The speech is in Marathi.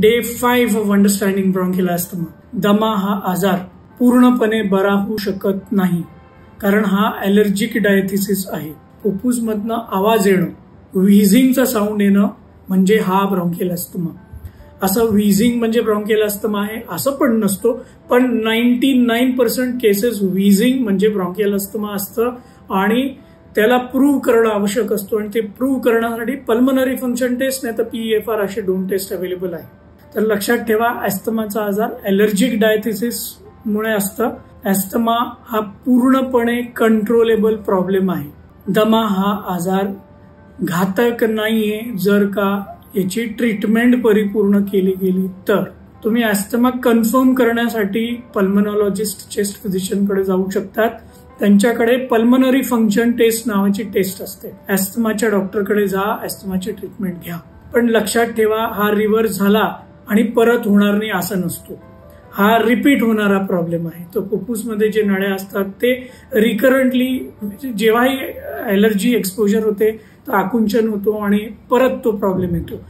Day 5 of understanding bronchial asthma. दमा हा आजार पूर्णपणे बरा होऊ शकत नाही, कारण हा ॲलर्जिक डायथिसिस आहे. फुफ्फुसमधनं आवाज येणं, व्हीझिंगचा साऊंड येणं म्हणजे हा ब्रॉन्कियल अस्थमा. असं व्हीझिंग म्हणजे ब्रॉन्कियल अस्थमा आहे असं पण नसतो, पण 99% केसेस व्हीझिंग म्हणजे ब्रॉन्कियल अस्थमा असतं आणि त्याला प्रूव्ह करणं आवश्यक असतो. आणि ते प्रूव्ह करण्यासाठी पल्मनरी फंक्शन टेस्ट नाही तर PEFR असे 2 टेस्ट अवेलेबल आहे. तर लक्षात ठेवा, अस्थमाचा आजार ॲलर्जिक डायथिसिस मुळे असतं. अस्थमा हा पूर्णपणे कंट्रोलेबल प्रॉब्लेम आहे. दमा हा आजार घातक नाहीये जर का याची ट्रीटमेंट परिपूर्ण केली गेली तर. तुम्ही अस्थमा कन्फर्म करण्यासाठी पल्मनॉलॉजिस्ट, चेस्ट फिजिशियनकडे जाऊ शकतात. त्यांच्याकडे पल्मनरी फंक्शन टेस्ट नावाची टेस्ट असते. अस्थमाच्या डॉक्टरकडे जा, अस्थमाची ट्रीटमेंट घ्या. पण लक्षात ठेवा, हा रिव्हर्स झाला आणि परत होणार नाही असं नसतो. हा रिपीट होणारा प्रॉब्लेम आहे. तो फुफ्फुसमध्ये जे नळ्या असतात ते रिकरंटली जेव्हाही ॲलर्जी एक्सपोजर होते तर आकुंचन होतो आणि परत तो प्रॉब्लेम येतो.